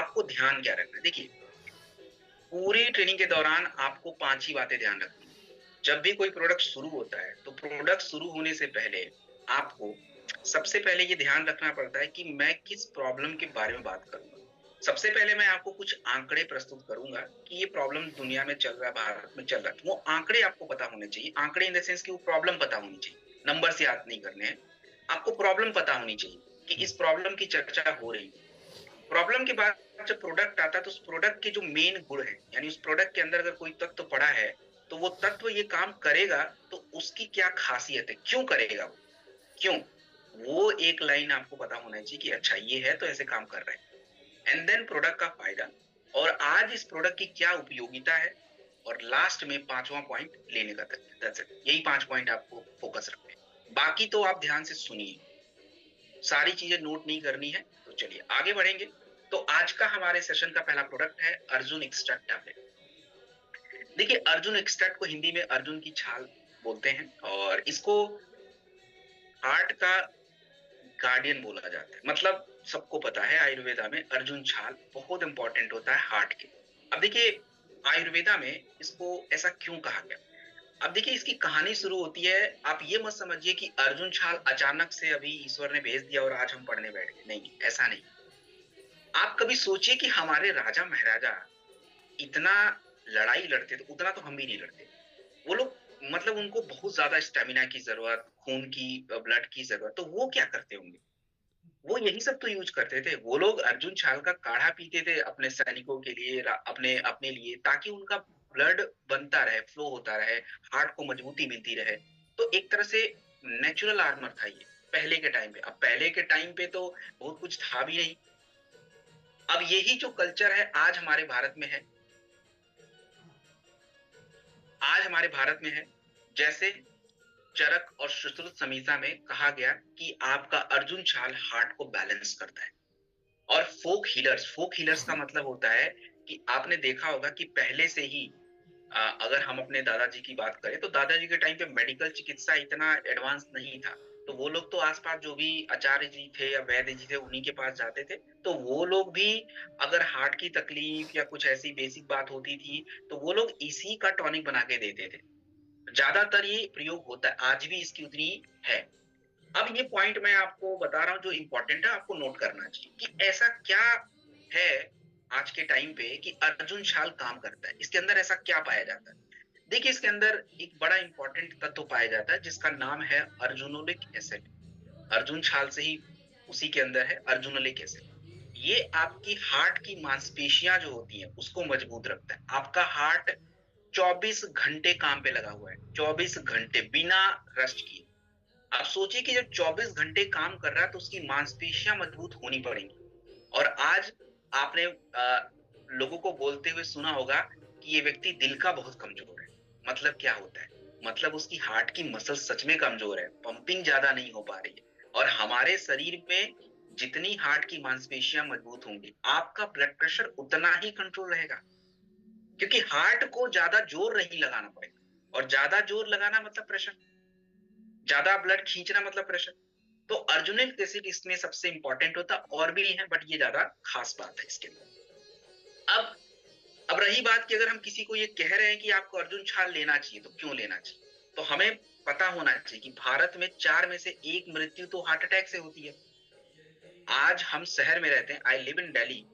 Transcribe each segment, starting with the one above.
आपको ध्यान क्या रखना है? देखिए, पूरी ट्रेनिंग के दौरान आपको 5 ही बातें ध्यान रखनी है। जब भी कोई प्रोडक्ट शुरू होता है, तो प्रोडक्ट शुरू होने से पहले आपको सबसे पहले ये ध्यान रखना पड़ता है कि मैं किस प्रॉब्लम के बारे में बात करूँगा। सबसे पहले मैं आपको कुछ आंकड़े प्रस्तुत करूँगा कि ये प्रॉब्लम दुनिया में चल रहा है, भारत में चल रहा है। तो वो आंकड़े आपको पता होने चाहिए। आंकड़े इन द सेंस कि वो प्रॉब्लम पता होनी चाहिए। नंबर्स याद नहीं करने हैं। आपको प्रॉब्लम पता होनी चाहिए कि इस प्रॉब्लम की चर्चा हो रही है। प्रॉब्लम के बाद जब प्रोडक्ट आता है तो उस प्रोडक्ट के जो मेन गुण है, यानी उस प्रोडक्ट के अंदर अगर कोई तत्व पड़ा है, तो वो तत्व ये काम करेगा, तो उसकी क्या खासियत है? क्यों करेगा वो? क्यों? वो एक लाइन आपको पता होना चाहिए कि अच्छा ये है तो ऐसे काम कर रहा है। एंड देन प्रोडक्ट का फायदा और आज इस प्रोडक्ट की क्या उपयोगिता है और लास्ट में 5वां पॉइंट लेने का तरीका। That's it. यही 5 पॉइंट आपको फोकस रखने हैं। बाकी तो आप ध्यान से सुनिए। सारी चीजें नोट नहीं करनी है। तो चलिए आगे बढ़ेंगे। तो आज का हमारे सेशन का पहला प्रोडक्ट है अर्जुन एक्सट्रैक्ट टैबलेट। देखिए, अर्जुन एक्सट्रैक्ट को हिंदी में अर्जुन की छाल बोलते हैं और इसको हार्ट का गार्डियन बोला जाता है। मतलब सबको पता है आयुर्वेदा में अर्जुन छाल बहुत इंपॉर्टेंट होता है हार्ट के। अब देखिए, आयुर्वेदा में इसको ऐसा क्यों कहा गया? अब देखिए, इसकी कहानी शुरू होती है। आप ये मत समझिए कि अर्जुन छाल अचानक से अभी ईश्वर ने भेज दिया और आज हम पढ़ने बैठ गए। नहीं, ऐसा नहीं। आप कभी सोचिए कि हमारे राजा महाराजा इतना लड़ाई लड़ते थे, उतना तो हम भी नहीं लड़ते। वो लोग मतलब उनको बहुत ज्यादा स्टेमिना की जरूरत, खून की, ब्लड की जरूरत, तो वो क्या करते होंगे? वो यही सब तो यूज करते थे। वो लोग अर्जुन छाल का काढ़ा पीते थे अपने सैनिकों के लिए, अपने अपने लिए, ताकि उनका ब्लड बनता रहे, फ्लो होता रहे, हार्ट को मजबूती मिलती रहे। तो एक तरह से नेचुरल आर्मर था ये पहले के टाइम पे। अब पहले के टाइम पे तो बहुत कुछ था भी नहीं। अब यही जो कल्चर है आज हमारे भारत में है। आज हमारे भारत में है। जैसे चरक और सुश्रुत संहिता में कहा गया कि आपका अर्जुन छाल हार्ट को बैलेंस करता है। और फोक हीलर्स का मतलब होता है कि आपने देखा होगा कि पहले से ही अगर हम अपने दादाजी की बात करें तो दादाजी के टाइम पे मेडिकल चिकित्सा इतना एडवांस नहीं था। तो वो लोग तो आसपास जो भी आचार्य जी थे या वैद्य जी थे उन्हीं के पास जाते थे। तो वो लोग भी अगर हार्ट की तकलीफ या कुछ ऐसी बेसिक बात होती थी, तो वो लोग इसी का टॉनिक बना के देते थे। ज्यादातर ये प्रयोग होता है, आज भी इसकी उतनी है। अब ये पॉइंट मैं आपको बता रहा हूं जो इंपॉर्टेंट है, आपको नोट करना चाहिए कि ऐसा क्या है आज के टाइम पे कि अर्जुन छाल काम करता है। इसके अंदर ऐसा क्या पाया जाता है? देखिए, इसके अंदर एक बड़ा इंपॉर्टेंट तत्व पाया जाता है जिसका नाम है अर्जुनोलिक एसिड। अर्जुन छाल से ही उसी के अंदर है अर्जुनोलिक एसिड। ये आपकी हार्ट की मांसपेशियां जो होती हैं उसको मजबूत रखता है। आपका हार्ट 24 घंटे काम पे लगा हुआ है, 24 घंटे बिना रेस्ट किए। आप सोचिए कि जब 24 घंटे काम कर रहा है तो उसकी मांसपेशियां मजबूत होनी पड़ेंगी। और आज आपने लोगों को बोलते हुए सुना होगा कि ये व्यक्ति दिल का बहुत कमजोर है। मतलब क्या होता है? मतलब उसकी हार्ट की मसल सच में कमजोर है, पंपिंग ज्यादा नहीं हो पा रही है। और हमारे शरीर में जितनी हार्ट की मांसपेशियां मजबूत होंगी, आपका ब्लड प्रेशर उतना ही कंट्रोल रहेगा। क्योंकि हार्ट को ज्यादा जोर नहीं लगाना पड़ेगा, और ज्यादा जोर लगाना मतलब प्रेशर, ज्यादा ब्लड खींचना मतलब प्रेशर। तो अर्जुनिक एसिड इसमें सबसे इंपॉर्टेंट होता है। और भी है बट ये ज्यादा खास बात है इसके अंदर। अब अब रही बात कि अगर हम किसी को ये कह रहे हैं कि आपको अर्जुन छाल लेना चाहिए, तो क्यों लेना चाहिए? तो हमें पता होना चाहिए कि भारत में 4 में से 1 मृत्यु तो हार्ट अटैक से होती है। आज हम शहर में रहते हैं, I live in Delhi.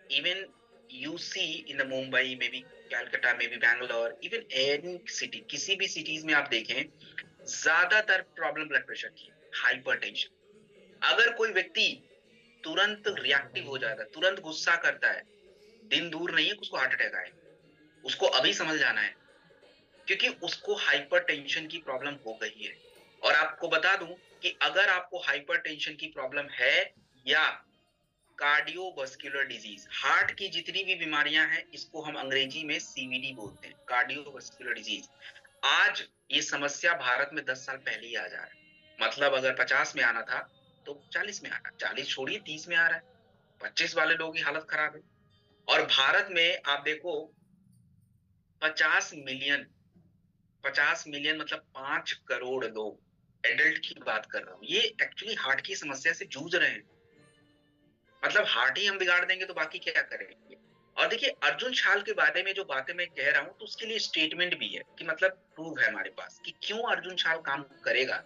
Even you see in the Mumbai में भी, कैलकाटा में भी, बैंगलोर, इवन एनी सिटी, किसी भी सिटीज में आप देखें, ज्यादातर प्रॉब्लम ब्लड प्रेशर की, हाइपरटेंशन। अगर कोई व्यक्ति तुरंत रिएक्टिव हो जाता है, तुरंत गुस्सा करता है, दिन दूर नहीं है कि उसको हार्ट अटैक आए। उसको अभी समझ जाना है, क्योंकि उसको हाइपरटेंशन की प्रॉब्लम हो गई है। और आपको बता दूं कि अगर आपको हाइपरटेंशन की प्रॉब्लम है या कार्डियोवास्कुलर डिजीज, हार्ट की जितनी भी बीमारियां हैं, इसको हम अंग्रेजी में सीवीडी बोलते हैं, कार्डियोवास्कुलर डिजीज। आज ये समस्या भारत में 10 साल पहले ही आ जा रहा है। मतलब अगर 50 में आना था तो 40 में आ रहा है, 40 छोड़िए 30 में आ रहा है। 25 वाले लोगों की हालत खराब है। और भारत में आप देखो, 50 मिलियन, 50 मिलियन मतलब 5 करोड़ लोग, एडल्ट की बात कर रहा हूं, ये एक्चुअली हार्ट की समस्या से जूझ रहे हैं। मतलब हार्ट ही हम बिगाड़ देंगे तो बाकी क्या करेंगे। और देखिए अर्जुन छाल के बारे में जो बातें मैं कह रहा हूँ तो उसके लिए स्टेटमेंट भी है कि मतलब प्रूव है हमारे पास कि क्यों अर्जुन छाल काम करेगा।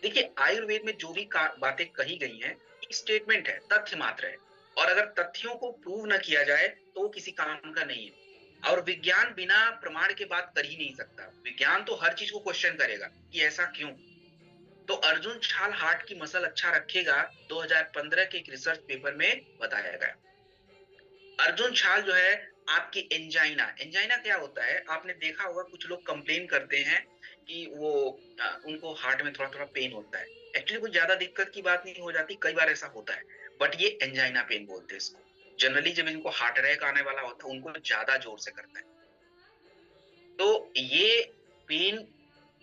देखिए आयुर्वेद में जो भी बातें कही गई हैं स्टेटमेंट है, तथ्य मात्र है। और अगर तथ्यों को प्रूव न किया जाए तो वो किसी काम का नहीं है। और विज्ञान बिना प्रमाण के बात कर ही नहीं सकता। विज्ञान तो हर चीज को क्वेश्चन करेगा कि ऐसा क्यों। तो अर्जुन छाल हार्ट की मसल अच्छा रखेगा 2015 के एक रिसर्च पेपर में बताया गया। अर्जुन छाल जो है आपकी एंजाइना, एंजाइना क्या होता है आपने देखा होगा, कुछ लोग कंप्लेन करते हैं कि वो उनको हार्ट में थोड़ा थोड़ा पेन होता है। एक्चुअली कुछ ज्यादा दिक्कत की बात नहीं हो जाती, कई बार ऐसा होता है, बट ये एंजाइना पेन बोलते हैं इसको। जनरली जब इनको हार्ट अटैक आने वाला होता है उनको ज्यादा जोर से करता है। तो ये पेन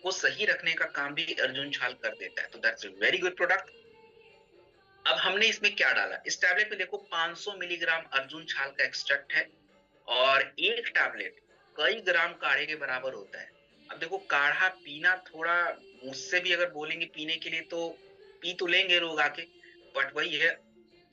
को सही रखने का काम भी अर्जुन छाल कर देता है। तो दैट्स वेरी गुड प्रोडक्ट। अब हमने इसमें क्या डाला, इस टैबलेट में देखो 500 मिलीग्राम अर्जुन छाल का एक्सट्रैक्ट है और एक टैबलेट कई ग्राम काढ़े के बराबर होता है। अब देखो काढ़ा पीना थोड़ा, मुझसे भी अगर बोलेंगे पीने के लिए तो पी तो लेंगे लोग आके, बट वही है,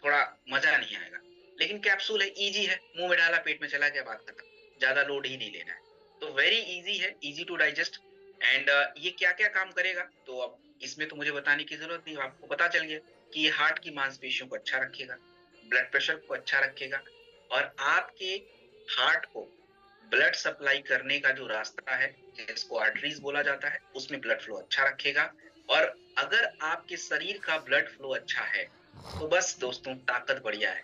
थोड़ा मजा नहीं आएगा। लेकिन कैप्सूल है, इजी है, मुंह में डाला पेट में चला गया, बात खत्म, ज्यादा लोड ही नहीं लेना है। तो वेरी इजी है, इजी टू डाइजेस्ट। एंड ये क्या क्या काम करेगा तो अब इसमें तो मुझे बताने की जरूरत नहीं, आपको पता चल गया कि ये हार्ट की मांसपेशियों को अच्छा रखेगा, ब्लड प्रेशर को अच्छा रखेगा, और आपके हार्ट को ब्लड सप्लाई करने का जो रास्ता है जिसको आर्टरीज बोला जाता है उसमें ब्लड फ्लो अच्छा रखेगा। और अगर आपके शरीर का ब्लड फ्लो अच्छा है तो बस दोस्तों ताकत बढ़िया है।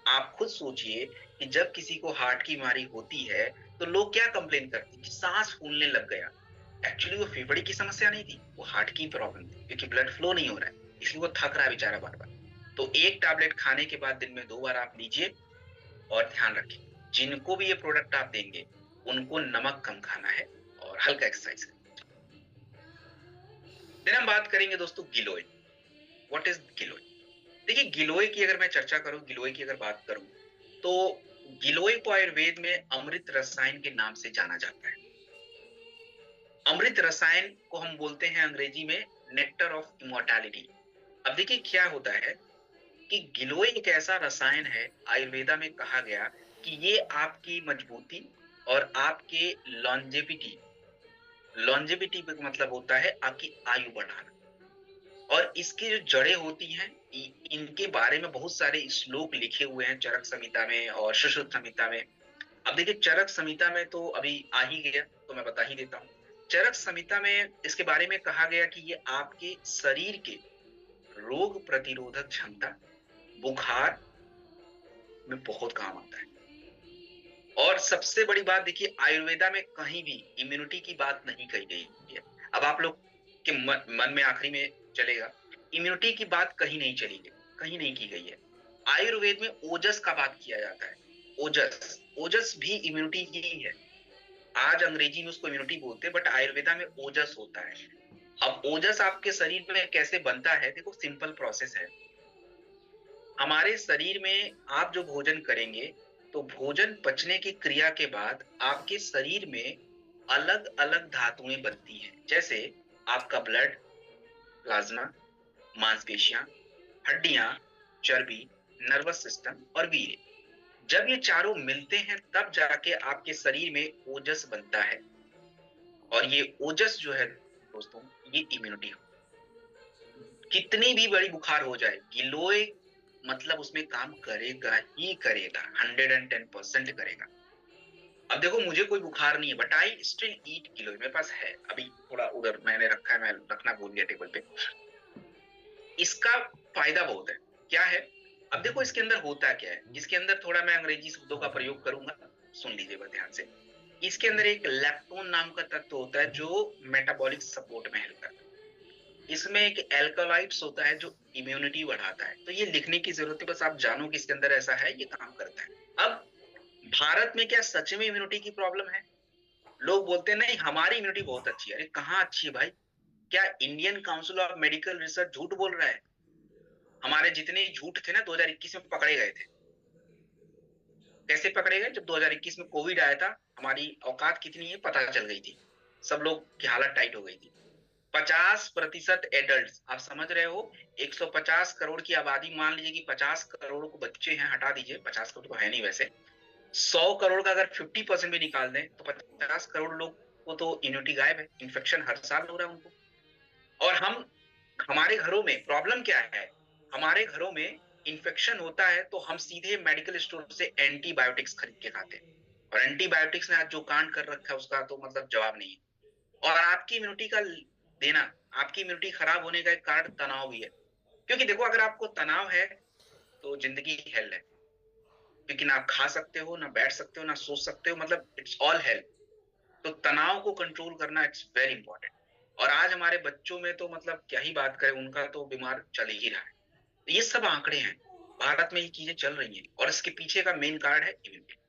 आप खुद सोचिए कि जब किसी को हार्ट की बीमारी होती है तो लोग क्या कंप्लेन करते हैं कि सांस फूलने लग गया। एक्चुअली वो फेफड़े की समस्या नहीं थी, वो हार्ट की प्रॉब्लम थी, क्योंकि ब्लड फ्लो नहीं हो रहा है, इसलिए वो थक रहा है बेचारा बार बार। तो एक टैबलेट खाने के बाद दिन में 2 बार आप लीजिए। और ध्यान रखें जिनको भी ये प्रोडक्ट आप देंगे उनको नमक कम खाना है और हल्का एक्सरसाइज करना। देन हम बात करेंगे दोस्तों गिलोय। व्हाट इज गिलोय। देखिए गिलोय की अगर मैं चर्चा करूं, गिलोय की अगर बात करूं तो गिलोय को आयुर्वेद में अमृत रसायन के नाम से जाना जाता है। अमृत रसायन को हम बोलते हैं अंग्रेजी में नेक्टर ऑफ इमोर्टैलिटी। अब देखिए क्या होता है कि गिलोय एक ऐसा रसायन है, आयुर्वेदा में कहा गया कि ये आपकी मजबूती और आपके लॉन्जेविटी, लॉन्जेविटी का मतलब होता है आपकी आयु बढ़ाना। और इसकी जो जड़ें होती हैं इनके बारे में बहुत सारे श्लोक लिखे हुए हैं चरक संहिता में और सुश्रुत संहिता में। अब देखिए चरक संहिता में तो अभी आ ही गया तो मैं बता ही देता हूँ। चरक संहिता में इसके बारे में कहा गया कि ये आपके शरीर के रोग प्रतिरोधक क्षमता, बुखार में बहुत काम आता है। और सबसे बड़ी बात देखिए आयुर्वेदा में कहीं भी इम्यूनिटी की बात नहीं कही गई है। अब आप लोग के मन में आखिरी में चलेगा, इम्यूनिटी की बात कहीं नहीं चली गई, कहीं नहीं की गई है। आयुर्वेद में ओजस का बात किया जाता है। ओजस, ओजस भी इम्यूनिटी ही है। आज अंग्रेजी में उसको इम्यूनिटी बोलते हैं बट आयुर्वेदा में ओजस होता है। अब ओजस आपके शरीर में कैसे बनता है, देखो सिंपल प्रोसेस है। हमारे शरीर में आप जो भोजन करेंगे तो भोजन पचने की क्रिया के बाद आपके शरीर में अलग अलग धातुएं बनती हैं, जैसे आपका ब्लड, प्लाज्मा, मांसपेशियां, हड्डियां, चर्बी, नर्वस सिस्टम और वीर्य। जब ये चारों मिलते हैं तब जाके आपके शरीर में ओजस बनता है। और ये ओजस जो है दोस्तों ये इम्यूनिटी हो, कितनी भी बड़ी बुखार हो जाए गिलोय मतलब उसमें काम करेगा ही करेगा, 110% करेगा। अब देखो मुझे कोई बुखार नहीं है बट आई स्टिल ईट गिलोय, मेरे पास है अभी थोड़ा उधर मैंने रखा है, मैं रखना भूल गया टेबल पे। इसका फायदा बहुत है। क्या है, अब देखो इसके अंदर होता क्या है, इसके अंदर थोड़ा मैं अंग्रेजी शब्दों का प्रयोग करूंगा, सुन लीजिएगा ध्यान से। इसके अंदर एक लैक्टोन नाम का तत्व होता है जो मेटाबॉलिक सपोर्ट में हेल्प करता है। इसमें एक एल्कलॉइड्स होता है जो इम्यूनिटी बढ़ाता है। तो ये लिखने की जरूरत है, बस आप जानो कि इसके अंदर ऐसा है, ये काम करता है। अब भारत में क्या सच में इम्यूनिटी की प्रॉब्लम है। लोग बोलते हैं नहीं हमारी इम्यूनिटी बहुत अच्छी है। अरे कहाँ अच्छी है भाई, क्या Indian council of medical research झूठ बोल रहा है। हमारे जितने झूठ थे ना 2021 में पकड़े गए थे। कैसे पकड़े गए, जब 2021 में कोविड आया था हमारी औकात कितनी है पता चल गई थी, सब लोग की हालत टाइट हो गई थी। 50% एडल्ट, आप समझ रहे हो, 150 करोड़ की आबादी, मान लीजिए कि 50 करोड़ को बच्चे हैं, हटा दीजिए, 50 करोड़ तो है नहीं वैसे, 100 करोड़ का अगर 50% भी निकाल दें तो 50 करोड़ लोग को तो इम्यूनिटी गायब है, इन्फेक्शन हर साल हो रहा है उनको। और हम, हमारे घरों में प्रॉब्लम क्या है, हमारे घरों में इन्फेक्शन होता है तो हम सीधे मेडिकल स्टोर से एंटीबायोटिक्स खरीद के खाते हैं, और एंटीबायोटिक्स ने आज जो कांड कर रखा है उसका तो मतलब जवाब नहीं है। और आपकी इम्यूनिटी का देना, आपकी इम्यूनिटी खराब होने का एक कारण तनाव भी है, क्योंकि देखो अगर आपको तनाव है तो जिंदगी हेल है, क्योंकि ना आप खा सकते हो, ना बैठ सकते हो, ना सोच सकते हो, मतलब इट्स ऑल हेल। तो तनाव को कंट्रोल करना इट्स वेरी इंपॉर्टेंट। और आज हमारे बच्चों में तो मतलब क्या ही बात करें, उनका तो बीमार चल ही रहा है। ये सब आंकड़े हैं, भारत में ये चीजें चल रही हैं, और इसके पीछे का मेन कारण है इम्यूनिटी।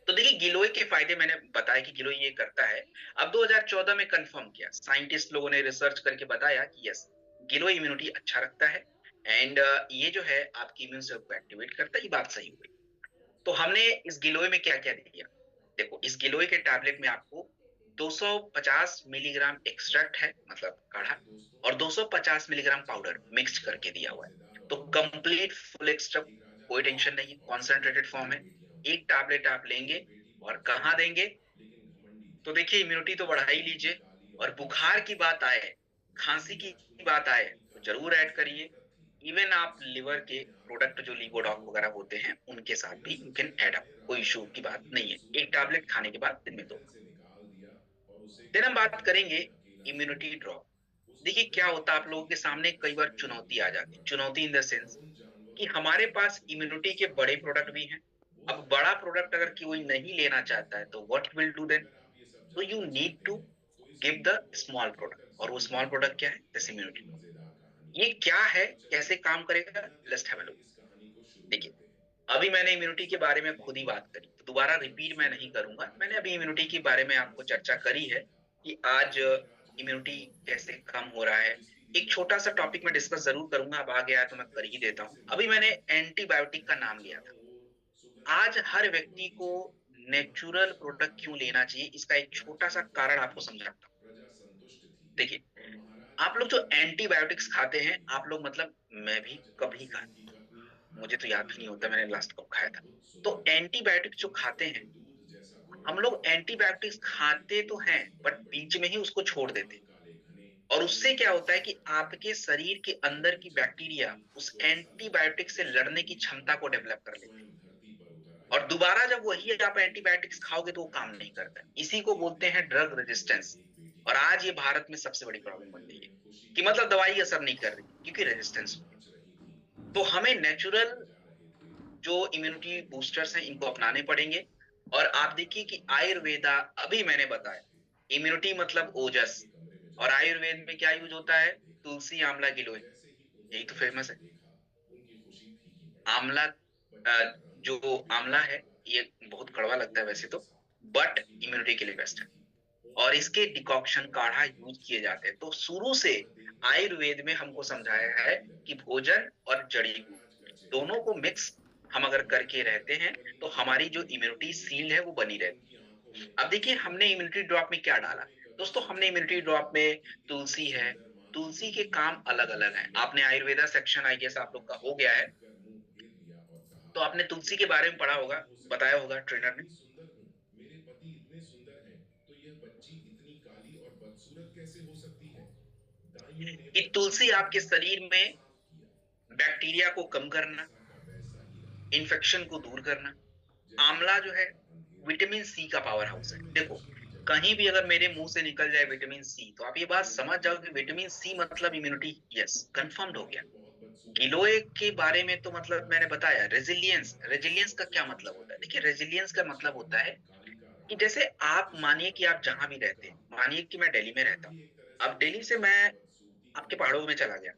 तो देखिए गिलोय के फायदे मैंने बताया कि गिलोय ये करता है। अब 2014 में कंफर्म किया, साइंटिस्ट लोगों ने रिसर्च करके बताया कि यस, गिलोय इम्यूनिटी अच्छा रखता है, एंड ये जो है आपकी इम्यून सेल को एक्टिवेट करता है, ये बात सही हुई। तो हमने इस गिलोय में क्या क्या दिया, देखो इस गिलोय के टैबलेट में आपको 250 मिलीग्राम एक्सट्रैक्ट है, मतलब काढ़ा, और 250 मिलीग्राम पाउडर मिक्स करके दिया हुआ है। तो कंप्लीट फुल एक्सट्रैक्ट, कोई टेंशन नहीं है, कॉन्सेंट्रेटेड फॉर्म है। एक टैबलेट आप लेंगे, और कहाँ देंगे, तो देखिए इम्यूनिटी तो बढ़ा ही लीजिए, और बुखार की बात आए, खांसी की बात आए तो जरूर ऐड करिए। इवन आप लिवर के प्रोडक्ट जो लिवोडॉक वगैरह होते हैं उनके साथ भी यू कैन ऐड अप, कोई इशू की बात नहीं है, एक टैबलेट खाने के बाद दिन में 2 बार। देन हम बात करेंगे इम्यूनिटी ड्रॉप। देखिए क्या होता है, आप लोगों के सामने कई बार चुनौती आ जाती है, चुनौती इन द सेंस कि हमारे पास इम्यूनिटी के बड़े प्रोडक्ट भी हैं। अब बड़ा प्रोडक्ट अगर कोई नहीं लेना चाहता है तो व्हाट विल डू देन, तो you need to give the small product, और वो स्मॉल प्रोडक्ट क्या है, दिस इम्यूनिटी ड्रॉप। ये क्या है, कैसे काम करेगा, लेट्स हैव अ लुक। देखिए अभी मैंने इम्यूनिटी के बारे में खुद ही बात करी, तो दोबारा रिपीट मैं नहीं करूंगा, मैंने अभी इम्यूनिटी के बारे में आपको चर्चा करी है कि आज इम्यूनिटी कैसे कम हो रहा है। एक छोटा सा टॉपिक मैं डिस्कस जरूर करूंगा, अब आ गया है तो मैं कर ही देता हूं। अभी मैंने एंटीबायोटिक का नाम लिया था। आज हर व्यक्ति को नेचुरल प्रोडक्ट क्यों लेना चाहिए, इसका एक छोटा सा कारण आपको समझाता हूँ। देखिए आप लोग जो एंटीबायोटिक्स खाते हैं, आप लोग मतलब, मैं भी कभी खाता, मुझे तो याद भी नहीं होता मैंने लास्ट कब खाया था। तो एंटीबायोटिक जो खाते हैं, हम लोग एंटीबायोटिक्स खाते तो हैं बट बीच में ही उसको छोड़ देते हैं। और उससे क्या होता है कि आपके शरीर के अंदर की बैक्टीरिया उस एंटीबायोटिक से लड़ने की क्षमता को डेवलप कर लेती है, और दोबारा जब वही आप एंटीबायोटिक्स खाओगे तो वो काम नहीं करता है। इसी को बोलते हैं ड्रग रेजिस्टेंस। और आज ये भारत में सबसे बड़ी प्रॉब्लम बन गई है कि मतलब दवाई असर नहीं कर रही क्योंकि रेजिस्टेंस हो गया। तो हमें नेचुरल जो इम्यूनिटी बूस्टर्स हैं इनको अपनाने पड़ेंगे। और आप देखिए कि आयुर्वेदा, अभी मैंने बताया, इम्यूनिटी मतलब ओजस, और आयुर्वेद में क्या यूज होता है, तुलसी आंवला गिलोय, यही तो फेमस है। आंवला, जो आंवला है ये बहुत कड़वा लगता है वैसे तो, बट इम्यूनिटी के लिए बेस्ट है, और इसके डिकॉक्शन काढ़ा यूज किए जाते हैं। तो शुरू से आयुर्वेद में हमको समझाया है कि भोजन और जड़ी बूटी दोनों को मिक्स हम अगर करके रहते हैं तो हमारी जो इम्यूनिटी सील है वो बनी रहती है। अब देखिए हमने इम्यूनिटी ड्रॉप में क्या डाला, दोस्तों हमने इम्यूनिटी ड्रॉप में तुलसी है। तुलसी के काम अलग अलग हैं, आपने आयुर्वेदा सेक्शन आई गेस आप लोग का हो गया है, तो आपने तुलसी के बारे में पढ़ा होगा, बताया होगा ट्रेनर ने, कि तुलसी आपके शरीर में बैक्टीरिया को कम करना, इन्फेक्शन को दूर करना। आंवला जो है विटामिन सी का पावर हाउस है। देखो कहीं भी अगर मेरे मुंह से निकल जाए विटामिन सी, तो आप ये बात समझ जाओ कि विटामिन सी मतलब इम्यूनिटी, यस कंफर्म्ड हो गया। गिलोय के बारे में तो मतलब मैंने बताया, रेजिलियंस, रेजिलियंस का क्या मतलब होता है, देखिए रेजिलियंस का मतलब होता है कि जैसे आप मानिए कि आप जहां भी रहते हैं, मानिए कि मैं दिल्ली में रहता हूँ, अब दिल्ली से मैं आपके पहाड़ों में चला गया।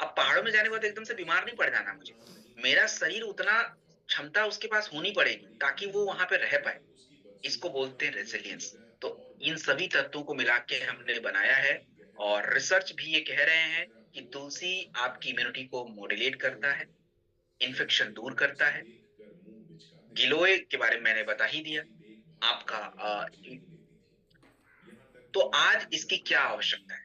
अब पहाड़ों में जाने के बाद एकदम से बीमार नहीं पड़ जाना मुझे, मेरा शरीर उतना क्षमता उसके पास होनी पड़ेगी ताकि वो वहां पे रह पाए, इसको बोलते हैं रेजिलियंस। तो इन सभी तत्वों को मिला के हमने बनाया है, और रिसर्च भी ये कह रहे हैं कि तुलसी आपकी इम्यूनिटी को मॉड्यूलेट करता है, इन्फेक्शन दूर करता है। गिलोय के बारे में मैंने बता ही दिया आपका। तो आज इसकी क्या आवश्यकता है,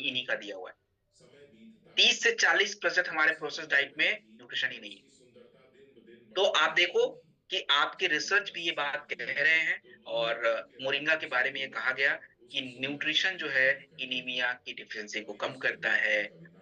इन्हीं का दिया हुआ है। समय बीतता 30 से गया 40% हमारे जैसे प्रोसेस लगने डाइट में लगा कि न्यूट्रिशन ही नहीं है। उसकी सुंदरता दिन ब दिन तो बढ़ती आप ही देखो जाती थी। कि आपके जब वह रिसर्च भी 10 ये साल बात की कह हुई रहे हैं, तो दूर और दूर के मोरिंगा लोग के उससे बारे में ये बोलने कहा लगे, गया कि उसकी सुंदरता न्यूट्रिशन की जो है तारीफ करने लगे। एनीमिया की डिफिशिएंसी को कभी कम उसकी करता है, मीठी कविताएं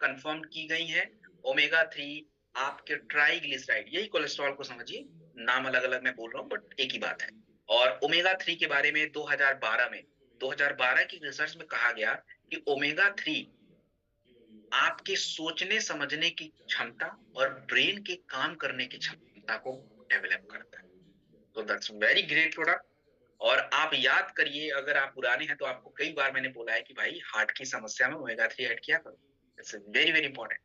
कंफर्म की गई हैं। ओमेगा 3 आपके ट्राइग्लिसराइड, यही कोलेस्ट्रॉल को समझिए, नाम अलग-अलग मैं बोल रहा हूँ बट एक ही बात है। और ओमेगा 3 के बारे में 2012 की रिसर्च में कहा गया कि ओमेगा 3 आपके सोचने समझने की क्षमता और ब्रेन के काम करने की क्षमता को डेवलप करता है। तो दैट्स वेरी ग्रेट प्रोडक्ट। और आप याद करिए, अगर आप पुराने हैं तो आपको कई बार मैंने बोला है कि भाई हार्ट की समस्या में ओमेगा 3 ऐड किया करो। It's very very important.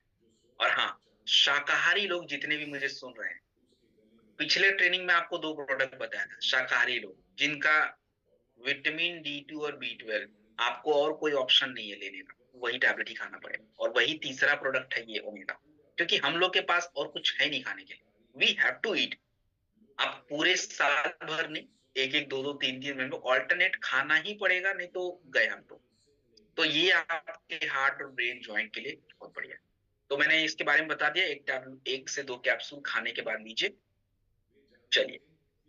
और हाँ, शाकाहारी लोग जितने भी मुझे सुन रहे हैं, पिछले ट्रेनिंग में आपको 2 प्रोडक्ट बताया था। शाकाहारी लोग जिनका विटामिन D2 और B12, आपको और कोई ऑप्शन नहीं है लेने का, वही टैबलेट ही खाना पड़ेगा। और वही तीसरा प्रोडक्ट है ये ओमेगा, क्योंकि हम लोग के पास और कुछ है नहीं खाने के लिए। We have to eat. आप पूरे साल भर नहीं, एक एक दो दो तीन तीन महीने में ऑल्टरनेट खाना ही पड़ेगा, नहीं तो गए हम तो ये आपके हार्ट और ब्रेन ज्वाइंट के लिए बहुत बढ़िया है। तो मैंने इसके बारे में बता दिया, एक से 2 कैप्सूल खाने के बाद लीजिए। चलिए,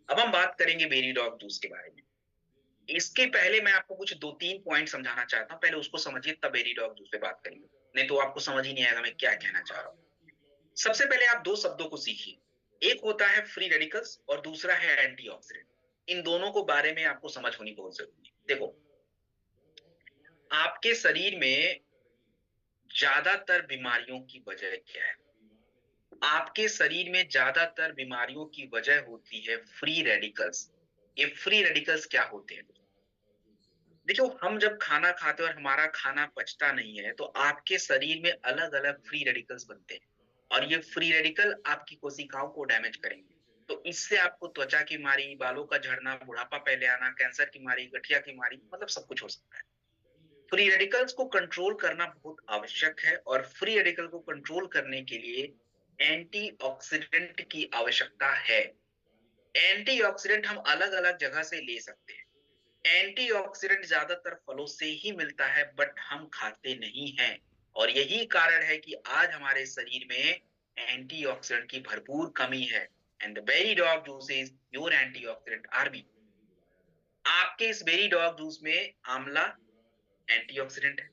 अब हम बात करेंगे बेरी डॉग जूस के बारे में। इसके पहले मैं आपको कुछ 2-3 पॉइंट समझाना चाहता हूँ, पहले उसको समझिए तब बेरी डॉग जूस पे बात करेंगे, नहीं तो आपको समझ ही नहीं आएगा मैं क्या कहना चाह रहा हूँ। सबसे पहले आप 2 शब्दों को सीखिए, एक होता है फ्री रेडिकल्स और दूसरा है एंटीऑक्सीडेंट। इन दोनों को बारे में आपको समझ होनी बहुत जरूरी है। देखो, आपके शरीर में ज्यादातर बीमारियों की वजह क्या है? आपके शरीर में ज्यादातर बीमारियों की वजह होती है फ्री रेडिकल्स। ये फ्री रेडिकल्स क्या होते हैं? देखो, हम जब खाना खाते हैं और हमारा खाना पचता नहीं है, तो आपके शरीर में अलग अलग फ्री रेडिकल्स बनते हैं, और ये फ्री रेडिकल आपकी कोशिकाओं को डैमेज करेंगे। तो इससे आपको त्वचा की बीमारी, बालों का झड़ना, बुढ़ापा पहले आना, कैंसर की बीमारी, गठिया की बीमारी, मतलब सब कुछ हो सकता है। फ्री रेडिकल्स को कंट्रोल करना बहुत आवश्यक है, और फ्री रेडिकल को कंट्रोल करने के लिए एंटीऑक्सीडेंट की आवश्यकता है। एंटीऑक्सीडेंट हम अलग अलग जगह से ले सकते हैं। एंटीऑक्सीडेंट ज्यादातर फलों से ही मिलता है, बट हम खाते नहीं हैं। और यही कारण है कि आज हमारे शरीर में एंटीऑक्सीडेंट की भरपूर कमी है। And the berry dog juice is your antioxidant army. आपके इस बेरी डॉग जूस में आंवला एंटीऑक्सीडेंट है,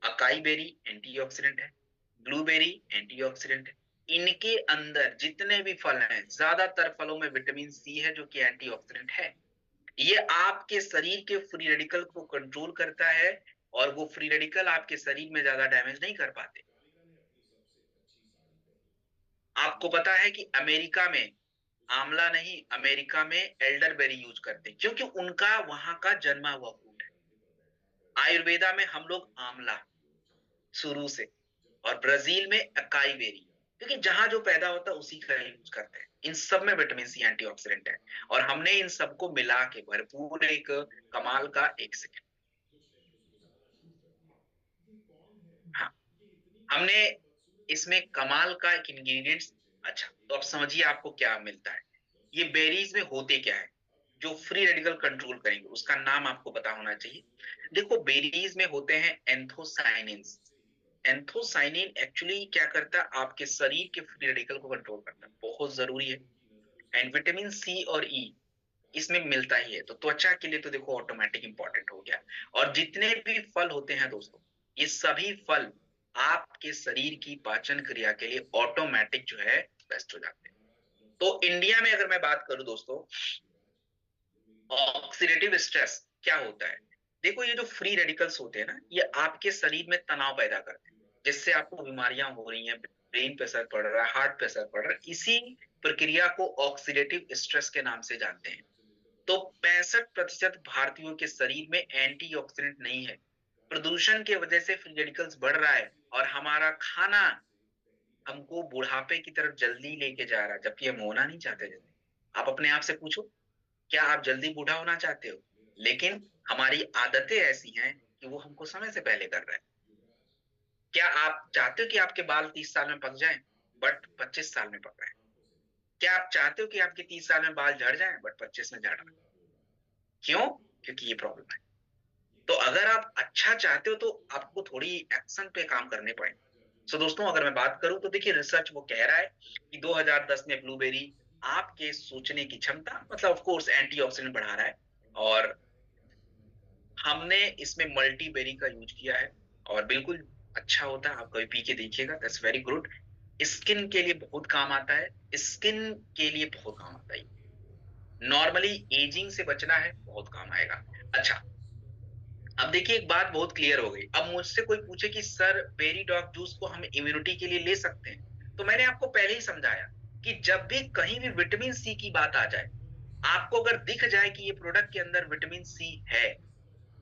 अकाई बेरी एंटीऑक्सीडेंट है, ब्लूबेरी एंटीऑक्सीडेंट है। इनके अंदर जितने भी फल हैं, ज्यादातर फलों में विटामिन सी है जो कि एंटीऑक्सीडेंट है। ये आपके शरीर के फ्री रेडिकल को कंट्रोल करता है, और वो फ्री रेडिकल आपके शरीर में ज्यादा डैमेज नहीं कर पाते। आपको पता है कि अमेरिका में आंवला नहीं, अमेरिका में एल्डरबेरी यूज करते हैं, क्योंकि उनका वहां का जन्मा हुआ फ्रूट है। आयुर्वेदा में हम लोग आंवला शुरू से, और ब्राजील में अकाई बेरी, क्योंकि जहां जो पैदा होता है उसी का यूज करते हैं। इन सब में विटामिन सी एंटीऑक्सीडेंट है, और हमने इन सबको मिला के भरपूर एक कमाल का एक सेकंड। हाँ, हमने इसमें कमाल का एक इंग्रेडिएंट्स। अच्छा, तो अब समझिए आपको क्या मिलता है। ये बेरीज में होते क्या है जो फ्री रेडिकल कंट्रोल करेंगे, उसका नाम आपको पता होना चाहिए। देखो, बेरीज में होते हैं एंथोसाइनिन्स। एंथोसाइनिन एक्चुअली क्या करता है, आपके शरीर के फ्री रेडिकल को कंट्रोल करता है, बहुत जरूरी है। एंड विटामिन सी और ई इसमें मिलता ही है, तो त्वचा के लिए तो देखो ऑटोमेटिक इंपॉर्टेंट हो गया। और जितने भी फल होते हैं दोस्तों, ये सभी फल आपके शरीर की पाचन क्रिया के लिए ऑटोमेटिक जो है बेस्ट हो जाते हैं। तो इंडिया में अगर मैं बात करूं दोस्तों, ऑक्सीडेटिव स्ट्रेस क्या होता है? देखो, ये जो फ्री रेडिकल्स होते हैं ना, ये आपके शरीर में तनाव पैदा करते हैं, जिससे आपको बीमारियां हो रही हैं, ब्रेन पे असर पड़ रहा है, हार्ट पे असर पड़ रहा है। इसी प्रक्रिया को ऑक्सीडेटिव स्ट्रेस के नाम से जानते हैं। तो 65% भारतीयों के शरीर में एंटीऑक्सीडेंट नहीं है। प्रदूषण की वजह से फ्री रेडिकल्स बढ़ रहा है, और हमारा खाना हमको बुढ़ापे की तरफ जल्दी लेके जा रहा है, जबकि हम होना नहीं चाहते जल्दी। आप अपने आप से पूछो, क्या आप जल्दी बूढ़ा होना चाहते हो? लेकिन हमारी आदतें ऐसी हैं कि वो हमको समय से पहले कर रहे हैं। क्या आप चाहते हो कि आपके बाल 30 साल में पक जाएं, बट 25 साल में पक रहे हैं? क्या आप चाहते हो कि आपके 30 साल में बाल झड़ जाएं, बट 25 में झड़ रहे हैं? क्यों? क्योंकि ये प्रॉब्लम है। तो अगर आप अच्छा चाहते हो तो आपको थोड़ी एक्शन पे काम करने पड़ेंगे। सो दोस्तों, अगर मैं बात करूं तो देखिए, रिसर्च वो कह रहा है कि 2010 में ब्लूबेरी आपके सोचने की क्षमता, मतलब ऑफ कोर्स एंटीऑक्सीडेंट बढ़ा रहा है। और हमने इसमें मल्टी बेरी का यूज किया है, और बिल्कुल अच्छा होता है। आप कभी पी के देखिएगा, दैट्स वेरी गुड। स्किन के लिए बहुत काम आता है, स्किन के लिए बहुत काम आता है। नॉर्मली एजिंग से बचना है, बहुत काम आएगा। अच्छा, अब देखिए एक बात बहुत क्लियर हो गई। अब मुझसे कोई पूछे कि सर पेरीडॉग जूस को हम इम्यूनिटी के लिए ले सकते हैं, तो मैंने आपको पहले ही समझाया कि जब भी कहीं भी विटामिन सी की बात आ जाए, आपको अगर दिख जाए कि ये प्रोडक्ट के अंदर विटामिन सी है,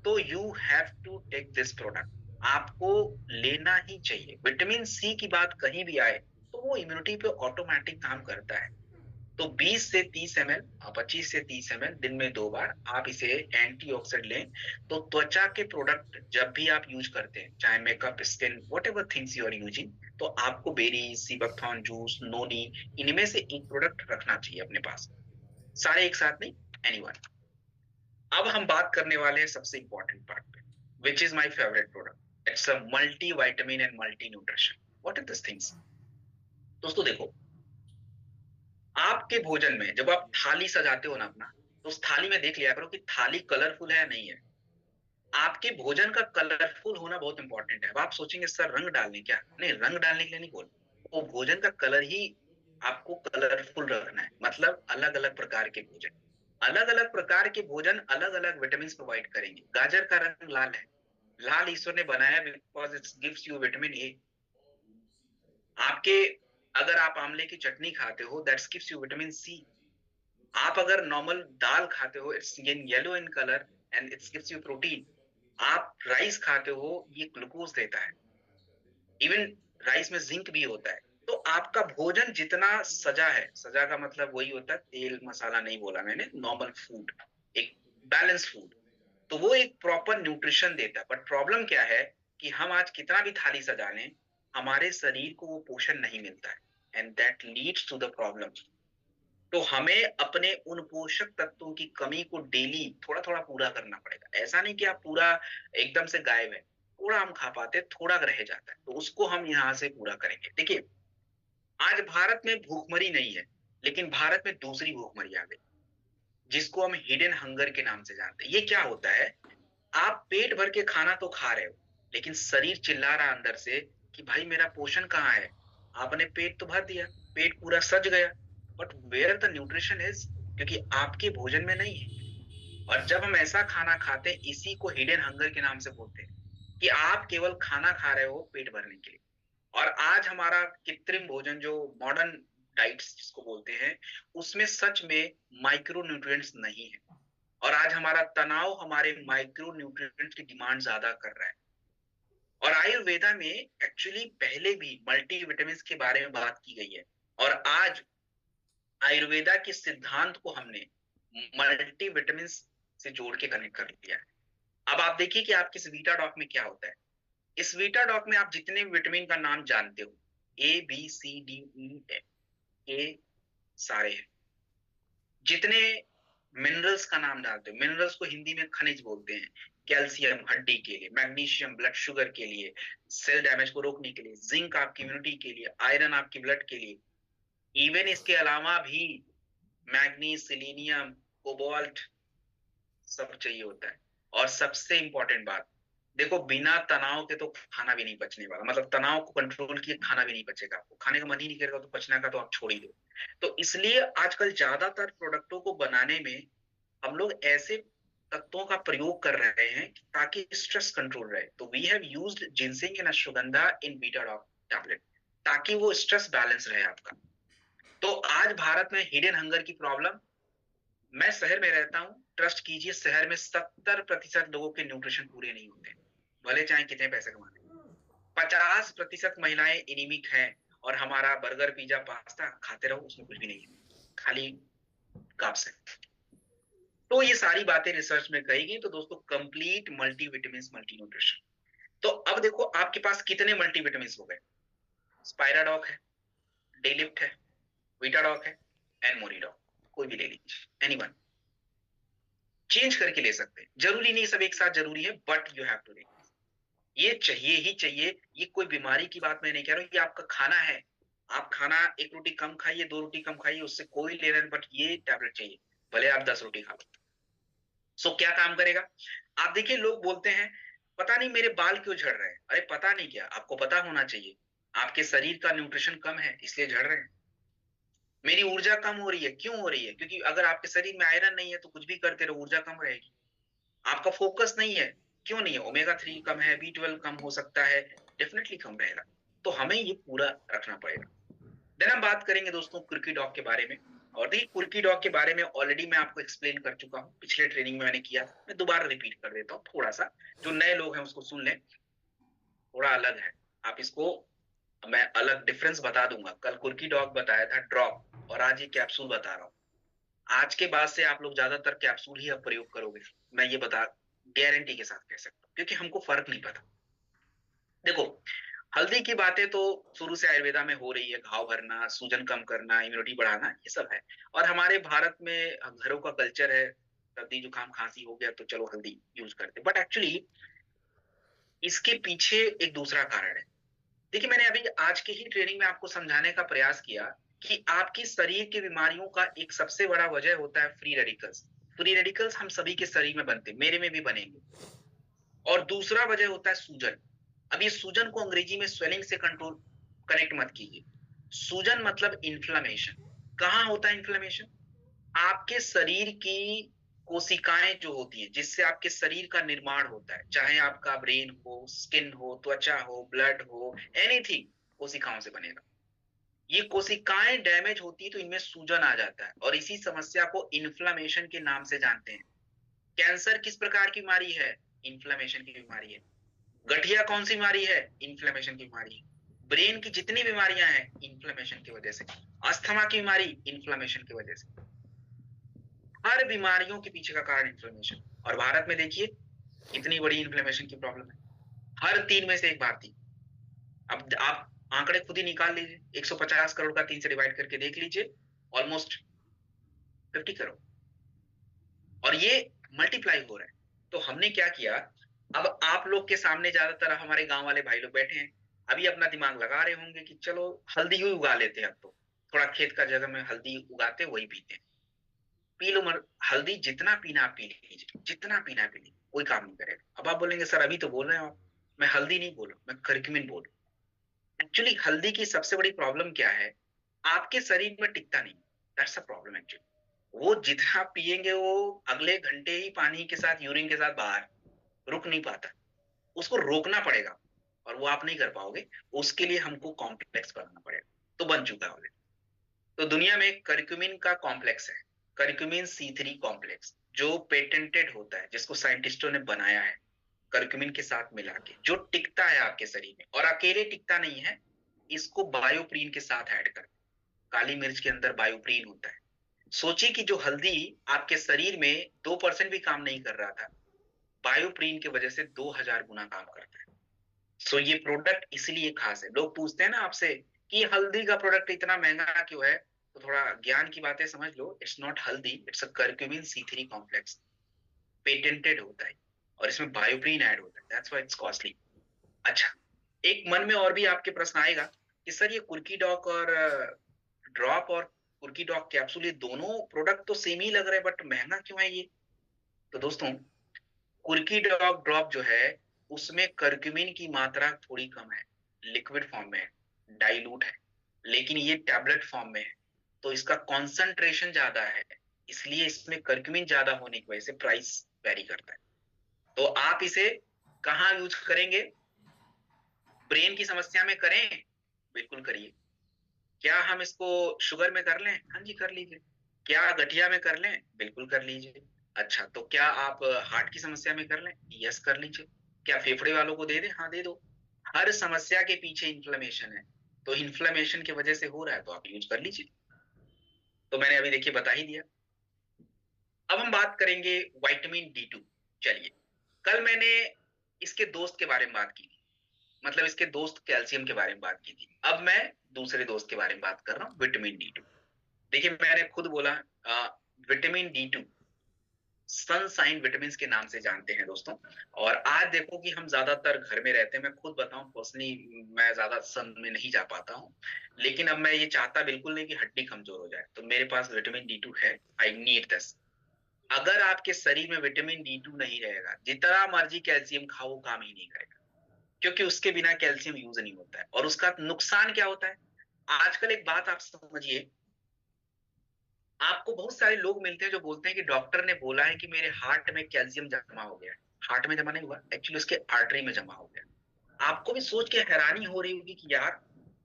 तो you have to take this product. आपको लेना ही चाहिए। विटामिन सी की बात कहीं भी आए तो वो इम्यूनिटी पे ऑटोमेटिक काम करता है। तो 20 से 30 ml, 25 से 30 ml दिन में 2 बार आप इसे एंटीऑक्सीडेंट लें। तो त्वचा के प्रोडक्ट जब भी आप यूज करते हैं, चाहे makeup, skin, whatever things you are using, तो आपको बेरी, सीबकथॉर्न जूस, नोनी, इनमें से एक प्रोडक्ट रखना चाहिए अपने पास। सारे एक साथ नहीं, एनीवन। अब हम बात करने वाले हैं सबसे इंपॉर्टेंट पार्ट पे, which is my favourite product. It's a multi vitamin and multi nutrition. What are this things? दोस्तों देखो, आपके भोजन में जब आप थाली सजाते हो ना अपना, तो उस थाली में देख लिया करो कि थाली कलरफुल है या नहीं है। आपके भोजन का कलरफुल होना बहुत इंपॉर्टेंट है। अब आप सोचेंगे सर रंग डालने, क्या नहीं, रंग डालने के लिए नहीं बोल, वो भोजन का कलर ही आपको कलरफुल रखना है। मतलब अलग अलग प्रकार के भोजन, अलग अलग प्रकार के भोजन अलग अलग विटामिन प्रोवाइड करेंगे। गाजर का रंग लाल है, लाल ईश्वर ने बनाया because it gives you vitamin A. आपके, अगर आप आंवले की चटनी खाते हो, that's gives you vitamin C. आप अगर नॉर्मल दाल खाते हो, it's in yellow in colour and it's gives you protein. आप राइस खाते हो, ये ग्लूकोज देता है। इवन राइस में जिंक भी होता है। तो आपका भोजन जितना सजा है, सजा का मतलब वही होता है, तेल मसाला नहीं बोला मैंने, नॉर्मल फूड, एक बैलेंस फूड, तो वो एक प्रॉपर न्यूट्रिशन देता है। बट प्रॉब्लम क्या है कि हम आज कितना भी थाली सजा लें, हमारे शरीर को वो पोषण नहीं मिलता है, and that leads to the problem. तो हमें अपने उन पोषक तत्वों की कमी को डेली थोड़ा थोड़ा पूरा करना पड़ेगा। ऐसा नहीं कि आप पूरा एकदम से गायब है, थोड़ा हम खा पाते, थोड़ा रह जाता है, तो उसको हम यहाँ से पूरा करेंगे। देखिए, आज भारत में भूखमरी नहीं है, लेकिन भारत में दूसरी भूखमरी आ गई, जिसको हम हिडन हंगर के नाम से जानते हैं। ये क्या होता है? आप पेट भर के खाना तो खा रहे हो, लेकिन शरीर चिल्ला रहा अंदर से कि भाई मेरा पोषण कहाँ है। आपने पेट तो भर दिया, पेट पूरा सज गया, but where the nutrition is, क्योंकि आपके भोजन में नहीं है। और जब हम ऐसा खाना खाते हैं, इसी को हिडन हंगर के नाम से बोलते हैं, कि आप केवल खाना खा रहे हो पेट भरने के लिए। और आज हमारा कृत्रिम भोजन, जो मॉडर्न डाइट्स जिसको बोलते हैं, उसमें सच में माइक्रो न्यूट्रिएंट्स नहीं है। और आज हमारा तनाव हमारे माइक्रो न्यूट्रिएंट्स की डिमांड ज्यादा कर रहा है। और आयुर्वेदा में एक्चुअली पहले भी मल्टी विटामिन के बारे में बात की गई है, और आज आयुर्वेदा के सिद्धांत को हमने मल्टी विटामिन से जोड़ के कनेक्ट कर लिया है। अब आप देखिए कि आपके इस वीटाडॉक में क्या होता है। इस वीटाडॉक में आप जितने भी विटामिन का नाम जानते हो, A B C D E, सारे हैं। जितने मिनरल्स का नाम डालते हो, मिनरल्स को हिंदी में खनिज बोलते हैं। कैल्शियम हड्डी के लिए, मैग्नीशियम ब्लड शुगर के लिए, सेल डैमेज को रोकने के लिए, जिंक आपकी इम्यूनिटी के लिए, आयरन आपकी ब्लड के लिए। इवन इसके अलावा भी मैग्नीज, सिलीनियम, कोबाल्ट, सब चाहिए होता है। और सबसे इंपॉर्टेंट बात, देखो बिना तनाव के तो खाना भी नहीं पचने वाला। मतलब तनाव को कंट्रोल किए खाना भी नहीं पचेगा, आपको खाने का मन ही नहीं करेगा, तो पचना का तो आप छोड़ ही दो। तो इसलिए आजकल ज्यादातर प्रोडक्टों को बनाने में हम लोग ऐसे तत्वों का प्रयोग कर रहे हैं ताकि स्ट्रेस कंट्रोल रहे। तो we have used ginseng and ashwagandha in Betadog tablet, ताकि वो स्ट्रेस बैलेंस रहे आपका। तो आज भारत में हिडन हंगर की प्रॉब्लम, मैं शहर में रहता हूँ, ट्रस्ट कीजिए, शहर में 70% लोगों के न्यूट्रिशन पूरे नहीं होते, भले चाहे कितने पैसे कमा लें। 50% महिलाएं एनीमिक हैं, और हमारा बर्गर, पिज्जा, पास्ता खाते रहो, उसमें कुछ भी नहीं है, खाली काप्स है। तो ये सारी बातें रिसर्च में कही गई। तो दोस्तों, कंप्लीट मल्टीविटामिन मल्टी न्यूट्रिशन। तो अब देखो आपके पास कितने मल्टीविटामिन हो गए। स्पाइराडॉक है, डेलिफ्ट है, वीटाडॉक है, एंड मोरीडॉक, कोई भी ले लीजिए, एनीवन। चेंज करके ले सकते हैं, जरूरी नहीं सब एक साथ जरूरी है, but you have to take. ये चाहिए ही चाहिए। ये कोई बीमारी की बात मैं नहीं कह रहा हूँ, ये आपका खाना है। आप खाना 1 रोटी कम खाइए, 2 रोटी कम खाइए, उससे कोई लेना नहीं, बट ये टैबलेट चाहिए, भले आप 10 रोटी खा लो। सो क्या काम करेगा? आप देखिए, लोग बोलते हैं पता नहीं मेरे बाल क्यों झड़ रहे हैं। अरे पता नहीं क्या, आपको पता होना चाहिए, आपके शरीर का न्यूट्रिशन कम है इसलिए झड़ रहे हैं। मेरी ऊर्जा कम हो रही है, क्यों हो रही है? क्योंकि अगर आपके शरीर में आयरन नहीं है तो कुछ भी करते रहो, ऊर्जा कम रहेगी। आपका फोकस नहीं है, क्यों नहीं है? ओमेगा 3 कम है, B12 कम हो सकता है, डेफिनिटली कम रहेगा। तो हमें ये पूरा रखना पड़ेगा। देन हम बात करेंगे दोस्तों कुर्की डॉग के बारे में। और देखिए कुर्की डॉग के बारे में ऑलरेडी मैं आपको एक्सप्लेन कर चुका हूँ, पिछले ट्रेनिंग में मैंने किया था। मैं दोबारा रिपीट कर देता हूँ थोड़ा-सा, जो नए लोग हैं उसको सुन लें, थोड़ा अलग है। आप इसको मैं अलग डिफरेंस बता दूँगा। कल कुर्की डॉग बताया था ड्रॉप, और आज ये कैप्सूल बता रहा हूँ। आज के बाद से आप लोग ज़्यादातर कैप्सूल ही अब प्रयोग करोगे। मैं ये बता गारंटी के साथ कह सकता हूँ, क्योंकि हमको फ़र्क नहीं पता। देखो, हल्दी की बातें तो शुरू से आयुर्वेदा में हो रही है, घाव भरना, सूजन कम करना, इम्यूनिटी बढ़ाना, ये सब है। और हमारे भारत में घरों का कल्चर है, सर्दी जुकाम खांसी हो गया तो चलो हल्दी यूज करते हैं। बट एक्चुअली इसके पीछे एक दूसरा कारण है। देखिए मैंने अभी आज की ही ट्रेनिंग में आपको समझाने का प्रयास किया कि आपकी शरीर की बीमारियों का एक सबसे बड़ा वजह होता है फ्री रेडिकल्स। फ्री रेडिकल्स हम सभी के शरीर में बनते हैं, मेरे में भी बनेंगे। और दूसरा वजह होता है सूजन। अब ये सूजन को अंग्रेजी में स्वेलिंग से कंट्रोल कनेक्ट मत कीजिए। सूजन मतलब इन्फ्लेमेशन। कहाँ होता है इन्फ्लेमेशन? आपके शरीर की कोशिकाएं जो होती हैं, जिससे आपके शरीर का निर्माण होता है, चाहे आपका ब्रेन हो, स्किन हो, त्वचा हो, ब्लड हो, एनीथिंग कोशिकाओं से बनेगा। ये कोशिकाएं डैमेज होती है तो इनमें सूजन आ जाता है, और इसी समस्या को इन्फ्लेमेशन के नाम से जानते हैं। कैंसर किस प्रकार की बीमारी है? इन्फ्लेमेशन की बीमारी है। गठिया कौन सी बीमारी है? इन्फ्लेमेशन की बीमारी है। ब्रेन की जितनी बीमारियां हैं इन्फ्लेमेशन की वजह से। अस्थमा की बीमारी इन्फ्लेमेशन की वजह से। हर बीमारियों के पीछे का कारण इन्फ्लेमेशन। और भारत में देखिए कितनी बड़ी इन्फ्लेमेशन की प्रॉब्लम है। हर 3 में से एक भारतीय। अब आप आंकड़े खुद ही निकाल लीजिए, 150 करोड़ का 3 से डिवाइड करके देख लीजिए, ऑलमोस्ट 50 करोड़। और ये मल्टीप्लाई हो रहा है। तो हमने क्या किया, अब आप लोग के सामने ज्यादातर हमारे गांव वाले भाई लोग बैठे हैं, अभी अपना दिमाग लगा रहे होंगे कि चलो हल्दी ही उगा लेते हैं। अब तो थोड़ा खेत का जगह में हल्दी उगाते वही पीते हैं। पी लो मर, हल्दी जितना पीना आप पी लीजिए, जितना पीना पी लीजिए, कोई काम नहीं करेगा। अब आप बोलेंगे सर अभी तो बोल रहे हो आप, मैं हल्दी नहीं बोल रहा, मैं करक्यूमिन बोल रहा हूँ। एक्चुअली हल्दी की सबसे बड़ी प्रॉब्लम क्या है, आपके शरीर में टिकता नहीं। That's a problem actually. वो जितना पिएंगे वो अगले घंटे ही पानी के साथ, यूरिन के साथ बाहर, रुक नहीं पाता। उसको रोकना पड़ेगा, और वो आप नहीं कर पाओगे। उसके लिए हमको कॉम्प्लेक्स बनाना पड़ेगा। तो बन चुका है ऑलरेडी। तो दुनिया में करक्यूमिन का कॉम्प्लेक्स है, करक्यूमिन C3 कॉम्प्लेक्स, जो पेटेंटेड होता है, जिसको साइंटिस्टों ने बनाया है करक्यूमिन के साथ मिला के, जो टिकता है आपके शरीर में। और अकेले टिकता नहीं है, इसको बायोप्रीन के साथ ऐड कर। काली मिर्च के अंदर बायोप्रीन होता है। सोचिए कि जो हल्दी आपके शरीर में 2% भी काम नहीं कर रहा था, बायोप्रीन की वजह से 2000 गुना काम करता है। सो ये प्रोडक्ट इसलिए खास है। लोग पूछते हैं ना आपसे कि हल्दी का प्रोडक्ट इतना महंगा क्यों है, तो थोड़ा ज्ञान की बातें समझ लो। इट्स नॉट हल्दी, it's a curcumin C3 complex, patented होता है, और इसमें बायोप्रीन ऐड होता है, दैट्स व्हाई इट्स कॉस्टली। अच्छा, एक मन में और भी आपके प्रश्न आएगा कि सर ये कुर्की डॉक और ड्रॉप और कुर्की डॉक कैप्सूल, ये दोनों प्रोडक्ट तो सेम ही लग रहे हैं, बट महंगा क्यों है ये? तो दोस्तों, कुर्की डॉग ड्रॉप जो है उसमें करक्यूमिन की मात्रा थोड़ी कम है, लिक्विड फॉर्म में है, डाइल्यूट है। लेकिन ये टैबलेट फॉर्म में है, तो इसका कॉन्सेंट्रेशन ज्यादा है, इसलिए इसमें करक्यूमिन ज्यादा होने की वजह से प्राइस वेरी करता है। तो आप इसे कहाँ यूज करेंगे? ब्रेन की समस्या में करें, बिल्कुल करिए। क्या हम इसको शुगर में कर लें? हाँ जी कर लीजिए। क्या गठिया में कर लें? बिल्कुल कर लीजिए। अच्छा, तो क्या आप हार्ट की समस्या में कर लें? यस कर लीजिए। क्या फेफड़े वालों को दे दें? हाँ दे दो। हर समस्या के पीछे इन्फ्लेमेशन है, तो इन्फ्लेमेशन की वजह से हो रहा है तो आप यूज कर लीजिए। तो मैंने अभी देखिए बता ही दिया। अब हम बात करेंगे विटामिन D2। चलिए, कल मैंने इसके दोस्त के बारे में बात की थी, मतलब इसके दोस्त कैल्शियम के बारे में बात की थी। अब मैं दूसरे दोस्त के बारे में बात कर रहा हूँ, विटामिन D2। देखिए मैंने खुद बोला, विटामिन D2 सनसाइन विटामिन के नाम से जानते हैं दोस्तों। और आज देखो कि हम ज्यादातर घर में रहते हैं। मैं खुद बताऊं, पर्सनली मैं ज्यादा सन में नहीं जा पाता हूँ, लेकिन अब मैं ये चाहता बिल्कुल नहीं कि हड्डी कमजोर हो जाए, तो मेरे पास विटामिन D2 है। I need this. अगर आपके शरीर में विटामिन D2 नहीं रहेगा, जितना मर्जी कैल्शियम खाओ वो काम ही नहीं करेगा, क्योंकि उसके बिना कैल्शियम यूज नहीं होता है। और उसका नुकसान क्या होता है? आजकल एक बात आप समझिए, आपको बहुत सारे लोग मिलते हैं जो बोलते हैं कि डॉक्टर ने बोला है कि मेरे हार्ट में कैल्शियम जमा हो गया है। हार्ट में जमा नहीं हुआ, एक्चुअली उसके आर्टरी में जमा हो गया। आपको भी सोच के हैरानी हो रही होगी कि यार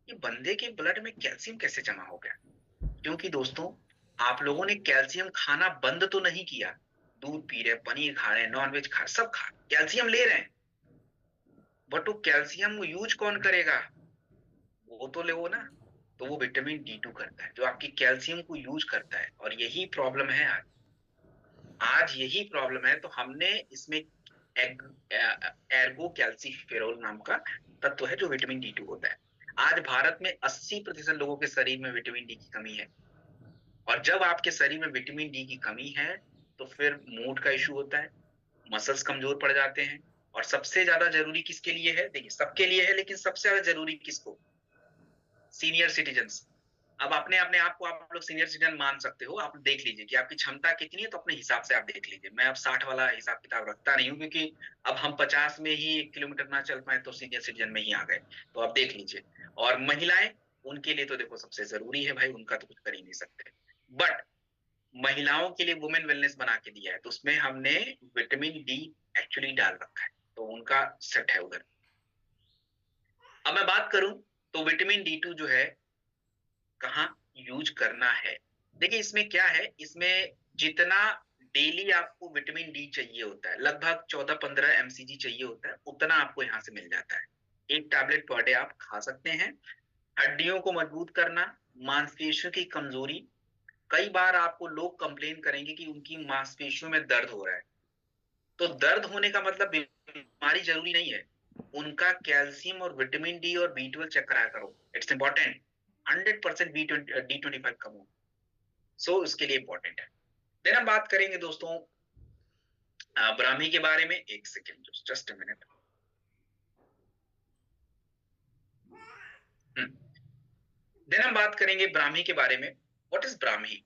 ये बंदे के ब्लड में कैल्शियम कैसे जमा हो गया। क्योंकि दोस्तों, आप लोगों ने कैल्शियम खाना बंद तो नहीं किया, दूध पी रहे, पनीर खा रहे, नॉनवेज खा, सब खा, कैल्शियम ले रहे हैं, बट वो कैल्शियम यूज कौन करेगा? वो तो ले वो ना, तो वो विटामिन डी 2 करता है, जो आपकी कैल्शियम को यूज करता है। और यही प्रॉब्लम है आज। आज यही प्रॉब्लम है। तो हमने इसमें एर्गो कैल्सीफेरोल नाम का तत्व है जो विटामिन D2 होता है। आज भारत में 80% लोगों के शरीर में विटामिन डी की कमी है। और जब आपके शरीर में विटामिन डी की कमी है, तो फिर मूड का इश्यू होता है, मसल्स कमजोर पड़ जाते हैं। और सबसे ज्यादा जरूरी किसके लिए है? देखिए, सबके लिए है, लेकिन सबसे ज्यादा जरूरी किसको? Senior citizens. अब अपने अपने आप को आप लोग सीनियर सिटीजन मान सकते हो। आप देख लीजिए कि आपकी क्षमता कितनी है, तो अपने हिसाब से आप देख लीजिए। मैं अब 60 वाला हिसाब किताब रखता नहीं हूँ, क्योंकि अब हम 50 में ही 1 किलोमीटर ना चल पाए तो सीनियर सिटीजन में ही आ गए। तो आप देख लीजिए। और महिलाएं, उनके लिए तो देखो सबसे जरूरी है भाई, उनका तो कुछ कर ही नहीं सकते। बट महिलाओं के लिए वुमेन वेलनेस बना के दिया है, तो उसमें हमने विटामिन डी एक्चुअली डाल रखा है, तो उनका सेट है उधर। अब मैं बात करूं, तो विटामिन D2 जो है कहाँ यूज करना है। देखिए, इसमें क्या है, इसमें जितना डेली आपको विटामिन डी चाहिए होता है, लगभग 14-15 mcg चाहिए होता है, उतना आपको यहाँ से मिल जाता है। एक टैबलेट पर डे आप खा सकते हैं। हड्डियों को मजबूत करना, मांसपेशियों की कमजोरी। कई बार आपको लोग कंप्लेन करेंगे कि उनकी मांसपेशियों में दर्द हो रहा है, तो दर्द होने का मतलब बीमारी जरूरी नहीं है। उनका कैल्शियम और विटामिन डी और B12 चेक कराया करो, इट्स इंपॉर्टेंट। 100% D25 कम हो, सो इसके लिए इंपॉर्टेंट है। देन हम बात करेंगे दोस्तों ब्राह्मी के बारे में। एक second, just a minute. Then हम बात करेंगे ब्राह्मी के बारे में। What is brahmi?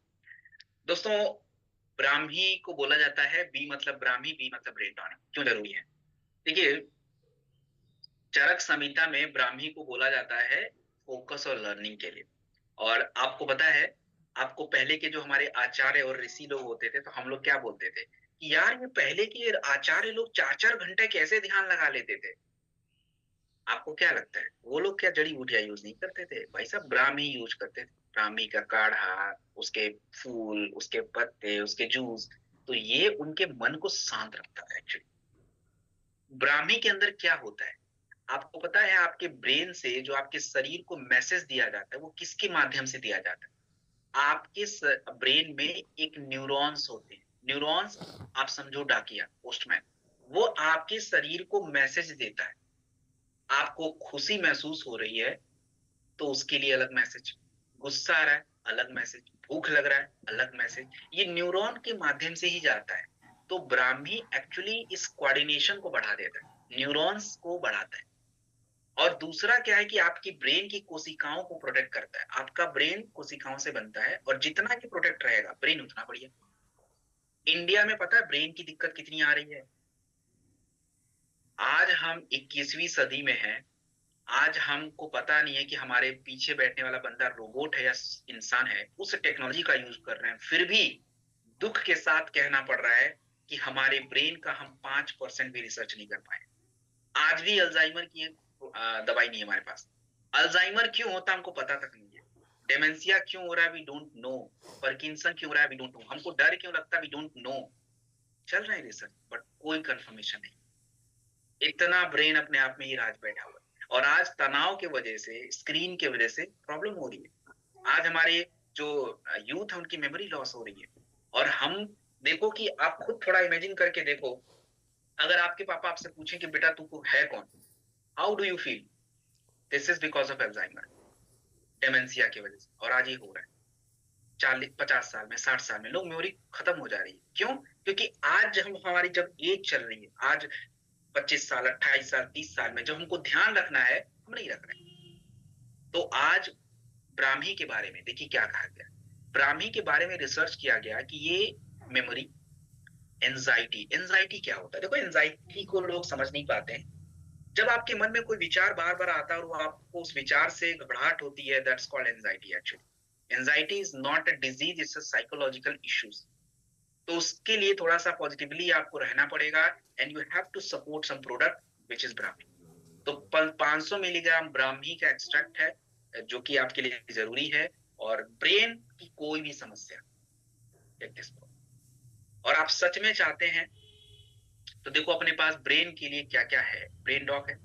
दोस्तों, ब्राह्मी को बोला जाता है, बी मतलब ब्राह्मी, बी मतलब ब्रेन टॉनिक। क्यों जरूरी है? देखिए, चरक संहिता में ब्राह्मी को बोला जाता है फोकस और लर्निंग के लिए। और आपको पता है, आपको पहले के जो हमारे आचार्य और ऋषि लोग होते थे, तो हम लोग क्या बोलते थे कि यार ये पहले के आचार्य लोग 4-4 घंटे कैसे ध्यान लगा लेते थे। आपको क्या लगता है, वो लोग क्या जड़ी बूटियां यूज नहीं करते थे? भाई साहब, ब्राह्मी यूज करते थे। ब्राह्मी का काढ़ा, उसके फूल, उसके पत्ते, उसके जूस। तो ये उनके मन को शांत रखता है एक्चुअली। ब्राह्मी के अंदर क्या होता है, आपको पता है? आपके ब्रेन से जो आपके शरीर को मैसेज दिया जाता है, वो किसके माध्यम से दिया जाता है? आपके ब्रेन में एक न्यूरॉन्स होते हैं। न्यूरॉन्स, आप समझो डाकिया, पोस्टमैन। वो आपके शरीर को मैसेज देता है। आपको खुशी महसूस हो रही है, तो उसके लिए अलग मैसेज। गुस्सा आ रहा है, अलग मैसेज। भूख लग रहा है, अलग मैसेज। ये न्यूरॉन के माध्यम से ही जाता है। तो ब्राह्मी एक्चुअली इस कोऑर्डिनेशन को बढ़ा देता है, न्यूरॉन्स को बढ़ाता है। और दूसरा क्या है कि आपकी ब्रेन की कोशिकाओं को प्रोटेक्ट करता है। आपका ब्रेन कोशिकाओं से बनता है, और जितना ये प्रोटेक्ट रहेगा ब्रेन, उतना बढ़िया। इंडिया में पता है ब्रेन की दिक्कत कितनी आ रही है? आज हम 21वीं सदी में हैं। आज हमको पता नहीं है कि हमारे पीछे बैठने वाला बंदा रोबोट है या इंसान है। उस टेक्नोलॉजी का यूज कर रहे हैं, फिर भी दुख के साथ कहना पड़ रहा है कि हमारे ब्रेन का हम 5% भी रिसर्च नहीं कर पाए। आज भी अल्जाइमर की दवाई नहीं है हमारे पास। अल्जाइमर क्यों होता हमको पता तक नहीं है। डेमेंशिया क्यों हो रहा है, वी डोंट नो। पार्किंसन क्यों हो रहा है, वी डोंट नो। हमको डर क्यों लगता है, वी डोंट नो। चल रहे हैं रिसर्च, बट कोई कंफर्मेशन नहीं। इतना ब्रेन अपने आप में ही राज बैठा हुआ है। और आज तनाव की वजह से, स्क्रीन की वजह से प्रॉब्लम हो रही है। आज हमारे जो यूथ है, उनकी मेमोरी लॉस हो रही है। और हम देखो कि आप खुद थोड़ा इमेजिन करके देखो, अगर आपके पापा आपसे पूछें कि बेटा तू है कौन, how do you feel? This is because of Alzheimer, dementia की वजह से। और आज ये हो रहा है 40-50 साल में, 60 साल में लोग मेमोरी खत्म हो जा रही है। क्यों? क्योंकि आज हम, हमारी जब एज चल रही है, आज 25 साल, 28 साल, 30 साल में जब हमको ध्यान रखना है, हम नहीं रख रहे। तो आज ब्राह्मी के बारे में देखिए क्या कहा गया। ब्राह्मी के बारे में रिसर्च किया गया कि ये मेमोरी, एंजाइटी। एंजाइटी क्या होता है? देखो, एंजाइटी को लोग समझ नहीं पाते हैं। जब आपके मन में कोई विचार बार बार आता है और वो आपको उस विचार से घबराहट होती है, that's called anxiety actually. Anxiety is not a disease, it's a psychological issues. तो उसके लिए थोड़ा सा पॉजिटिवली आपको रहना पड़ेगा, and you have to support some product which is Brahmi. तो 500 मिलीग्राम ब्राह्मी का एक्सट्रैक्ट है जो कि आपके लिए जरूरी है, और ब्रेन की कोई भी समस्या और आप सच में चाहते हैं तो देखो अपने पास ब्रेन के लिए क्या क्या है। ब्रेन डॉक है,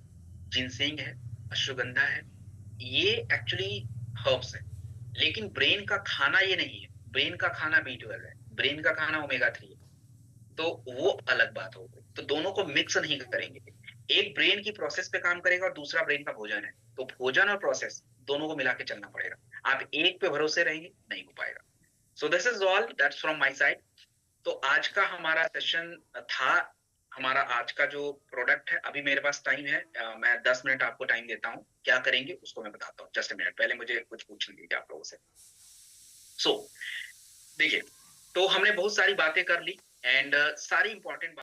जिनसेंग है, अश्वगंधा है, ये एक्चुअली हर्ब्स है। लेकिन ब्रेन का खाना ये नहीं है, ब्रेन का खाना B12 है, ब्रेन का खाना ओमेगा 3 है, तो वो अलग बात हो गई। तो दोनों को मिक्स नहीं करेंगे, एक ब्रेन की प्रोसेस पे काम करेगा और दूसरा ब्रेन का भोजन है, तो भोजन और प्रोसेस दोनों को मिला के चलना पड़ेगा। आप एक पे भरोसे रहेंगे नहीं हो पाएगा। So this is all that's from my side. तो आज का हमारा सेशन था, हमारा आज का जो प्रोडक्ट है। अभी मेरे पास टाइम है, मैं 10 मिनट आपको टाइम देता हूँ, क्या करेंगे उसको मैं बताता हूँ। जस्ट अ मिनट, पहले मुझे कुछ पूछने दीजिए आप लोगों से। सो देखिए, तो हमने बहुत सारी बातें कर ली एंड सारी इंपॉर्टेंट